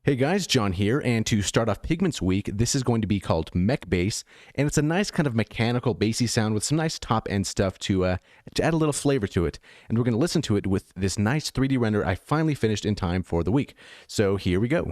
Hey guys, John here, and to start off Pigments Week, this is going to be called Mech Bass, and it's a nice kind of mechanical bassy sound with some nice top-end stuff to add a little flavor to it. And we're going to listen to it with this nice 3D render I finally finished in time for the week. So here we go.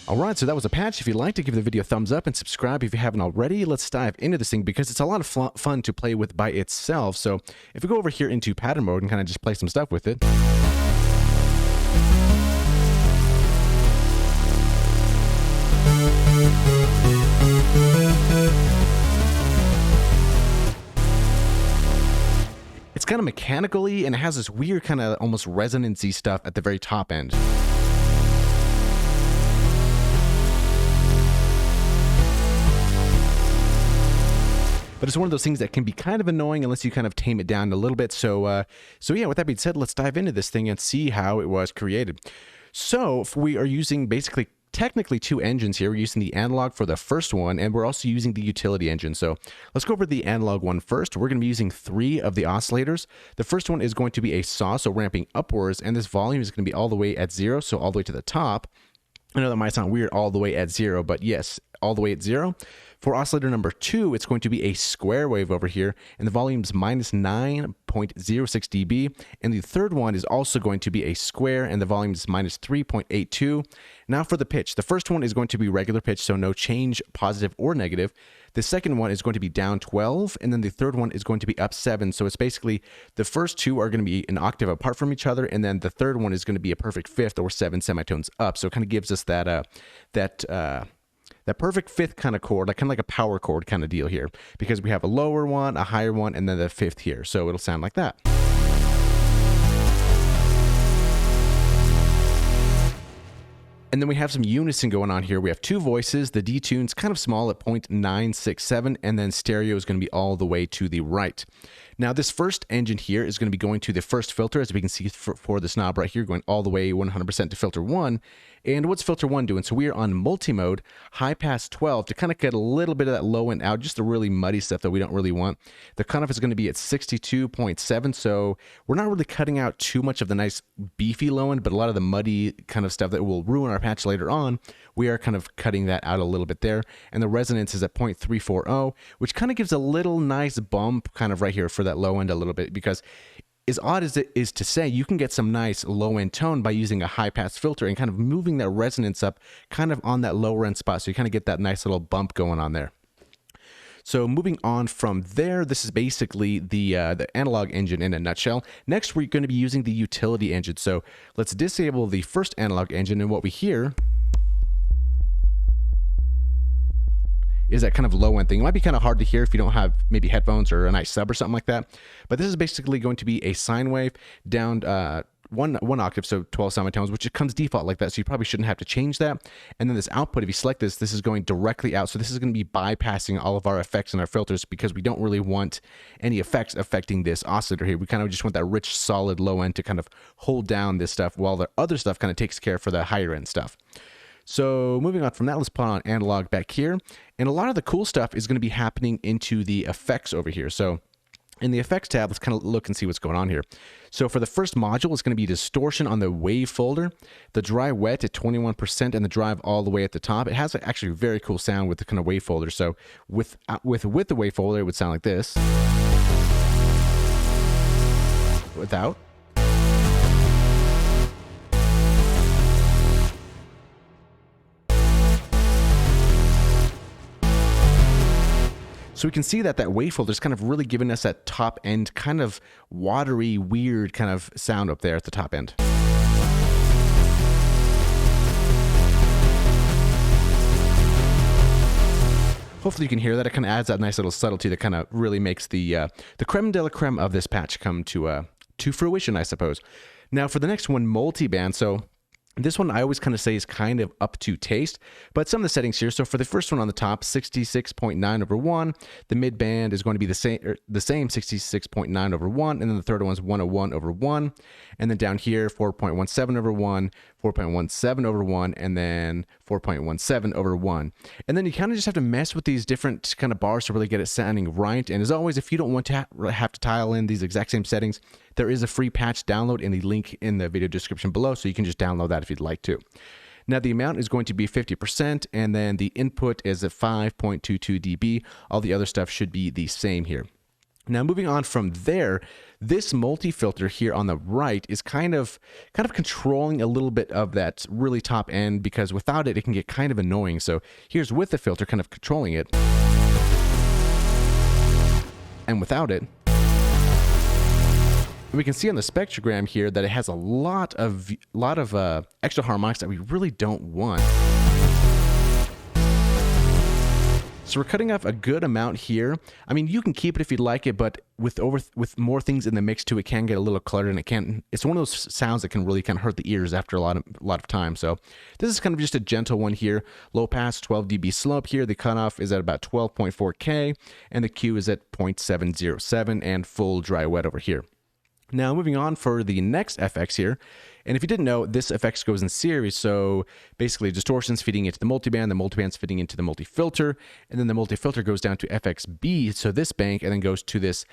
Alright, so that was a patch. If you'd like to give the video a thumbs up and subscribe if you haven't already, let's dive into this thing because it's a lot of fun to play with by itself. So if we go over here into pattern mode and kind of just play some stuff with it. It's kind of mechanically and it has this weird kind of almost resonancy stuff at the very top end. But it's one of those things that can be kind of annoying unless you kind of tame it down a little bit. So yeah, with that being said, let's dive into this thing and see how it was created. So if we are using basically technically two engines here. We're using the analog for the first one, and we're also using the utility engine. So let's go over the analog one first. We're going to be using 3 of the oscillators. The first one is going to be a saw, so ramping upwards, and this volume is going to be all the way at 0, so all the way to the top. I know that might sound weird, all the way at 0, but yes, all the way at 0. For oscillator number 2, it's going to be a square wave over here, and the volume's minus 9.06 dB. And the third one is also going to be a square, and the volume is minus 3.82. Now for the pitch. The first one is going to be regular pitch, so no change, positive or negative. The second one is going to be down 12, and then the third one is going to be up 7. So it's basically the first two are going to be an octave apart from each other, and then the third one is going to be a perfect fifth or 7 semitones up. So it kind of gives us that that perfect fifth kind of chord, like kind of like a power chord kind of deal here, because we have a lower one, a higher one, and then the fifth here. So it'll sound like that. And then we have some unison going on here. We have 2 voices. The D-tune's kind of small at 0.967, and then stereo is going to be all the way to the right. Now, this first engine here is going to be going to the first filter, as we can see for this knob right here, going all the way 100% to filter 1. And what's filter 1 doing? So we are on multi-mode, high pass 12, to kind of get a little bit of that low end out, just the really muddy stuff that we don't really want. The cutoff is going to be at 62.7, so we're not really cutting out too much of the nice beefy low end, but a lot of the muddy kind of stuff that will ruin our patch later on, we are kind of cutting that out a little bit there. And the resonance is at 0.340, which kind of gives a little nice bump kind of right here for that low end a little bit, because as odd as it is to say, you can get some nice low end tone by using a high pass filter and kind of moving that resonance up kind of on that lower end spot. So you kind of get that nice little bump going on there. So moving on from there, this is basically the analog engine in a nutshell. Next, we're going to be using the utility engine. So let's disable the first analog engine, and what we hear is that kind of low end thing. It might be kind of hard to hear if you don't have maybe headphones or a nice sub or something like that. But this is basically going to be a sine wave down one octave, so 12 semitones, which it comes default like that, so you probably shouldn't have to change that. And then this output, if you select this, this is going directly out. So this is going to be bypassing all of our effects and our filters, because we don't really want any effects affecting this oscillator here. We kind of just want that rich, solid low end to kind of hold down this stuff, while the other stuff kind of takes care for the higher end stuff. So moving on from that, let's put on analog back here. And a lot of the cool stuff is going to be happening into the effects over here. So in the effects tab, let's kind of look and see what's going on here. So for the first module, it's going to be distortion on the wave folder, the dry wet at 21%, and the drive all the way at the top. It has actually a very cool sound with the kind of wave folder. So with the wave folder, it would sound like this. Without. So we can see that that wave folder is kind of really giving us that top end kind of watery, weird kind of sound up there at the top end. Hopefully you can hear that. It kind of adds that nice little subtlety that kind of really makes the creme de la creme of this patch come to fruition, I suppose. Now for the next one, multi-band. So This one I always kind of say is kind of up to taste, but some of the settings here. So for the first one on the top, 66.9/1. The mid band is going to be the same 66.9/1, and then the third one's 101/1, and then down here 4.17/1, 4.17/1, and then 4.17/1. And then you kind of just have to mess with these different kind of bars to really get it sounding right. And as always, if you don't want to have to tile in these exact same settings, there is a free patch download in the link in the video description below, so you can just download that if you'd like to. Now the amount is going to be 50%, and then the input is at 5.22 dB. All the other stuff should be the same here. Now moving on from there, this multi-filter here on the right is kind of controlling a little bit of that really top end, because without it, it can get kind of annoying. So here's with the filter kind of controlling it, and without it, we can see on the spectrogram here that it has a lot of extra harmonics that we really don't want. So we're cutting off a good amount here. I mean, you can keep it if you'd like it, but with more things in the mix too, it can get a little cluttered, and it's one of those sounds that can really kind of hurt the ears after a lot of time. So this is kind of just a gentle one here. Low pass, 12 dB slope here. The cutoff is at about 12.4K, and the Q is at 0.707, and full dry wet over here. Now moving on for the next FX here, and if you didn't know, this FX goes in series, so basically distortion's feeding into the multiband, the multiband's feeding into the multi-filter, and then the multi-filter goes down to FXB, so this bank, and then goes to this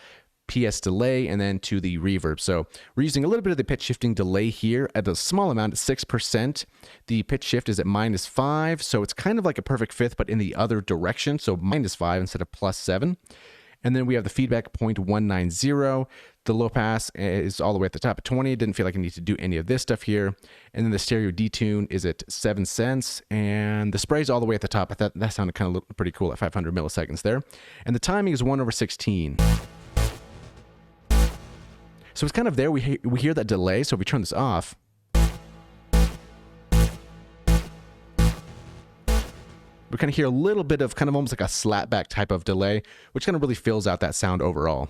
PS delay, and then to the reverb. So we're using a little bit of the pitch shifting delay here at a small amount, at 6%. The pitch shift is at -5, so it's kind of like a perfect fifth, but in the other direction, so -5 instead of +7. And then we have the feedback 0.190. The low pass is all the way at the top at 20. Didn't feel like I need to do any of this stuff here. And then the stereo detune is at 7 cents. And the spray is all the way at the top. I thought that sounded kind of pretty cool at 500 milliseconds there. And the timing is 1/16. So it's kind of there. We hear that delay. So if we turn this off, we kind of hear a little bit of kind of almost like a slapback type of delay, which kind of really fills out that sound overall.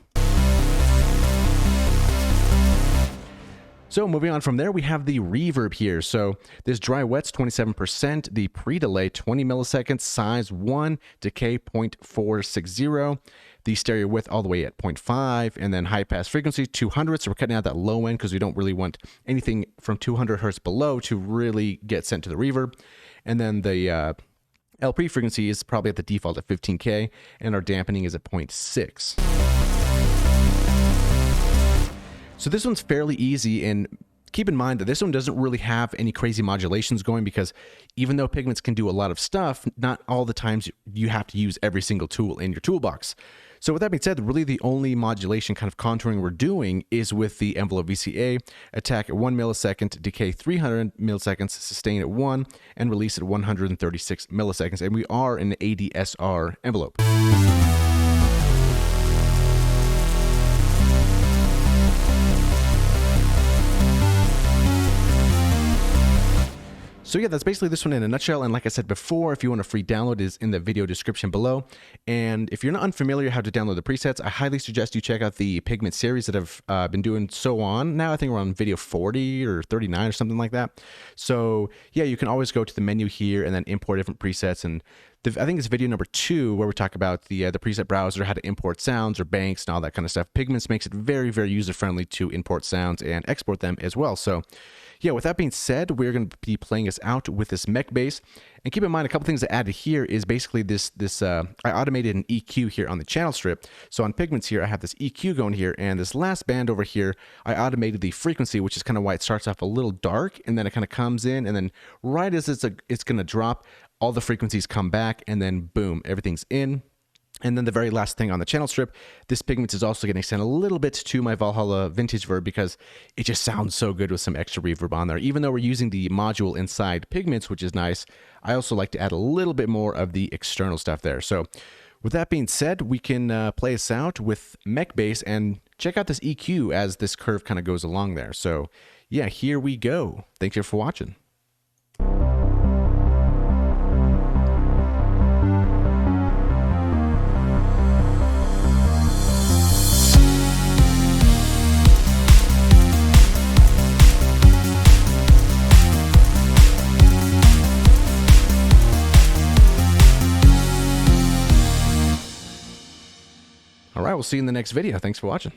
So moving on from there, we have the reverb here. So this dry wet's 27%, the pre-delay 20 milliseconds, size 1, decay 0.460, the stereo width all the way at 0.5, and then high pass frequency 200. So we're cutting out that low end because we don't really want anything from 200 hertz below to really get sent to the reverb. And then the LP frequency is probably at the default at 15K, and our dampening is at 0.6. So this one's fairly easy, and keep in mind that this one doesn't really have any crazy modulations going, because even though Pigments can do a lot of stuff, not all the times you have to use every single tool in your toolbox. So with that being said, really the only modulation kind of contouring we're doing is with the envelope VCA, attack at 1 millisecond, decay 300 milliseconds, sustain at 1, and release at 136 milliseconds. And we are in the ADSR envelope. So yeah, that's basically this one in a nutshell. And like I said before, if you want a free download, it is in the video description below. And if you're not unfamiliar how to download the presets, I highly suggest you check out the Pigment series that I've been doing so on. Now I think we're on video 40 or 39 or something like that. So yeah, you can always go to the menu here and then import different presets. And I think it's video number 2 where we talk about the preset browser, how to import sounds or banks and all that kind of stuff. Pigments makes it very, very user-friendly to import sounds and export them as well. So yeah, with that being said, we're going to be playing us out with this Mech bass. And keep in mind, a couple things I added here is basically this I automated an EQ here on the channel strip. So on Pigments here, I have this EQ going here, and this last band over here, I automated the frequency, which is kind of why it starts off a little dark, and then it kind of comes in, and then right as it's going to drop, all the frequencies come back, and then boom, everything's in. And then the very last thing on the channel strip, this Pigments is also going to extend a little bit to my Valhalla vintage verb because it just sounds so good with some extra reverb on there. Even though we're using the module inside Pigments, which is nice, I also like to add a little bit more of the external stuff there. So with that being said, we can play us out with Mech bass and check out this EQ as this curve kind of goes along there. So yeah, here we go. Thank you for watching. will see you in the next video. Thanks for watching.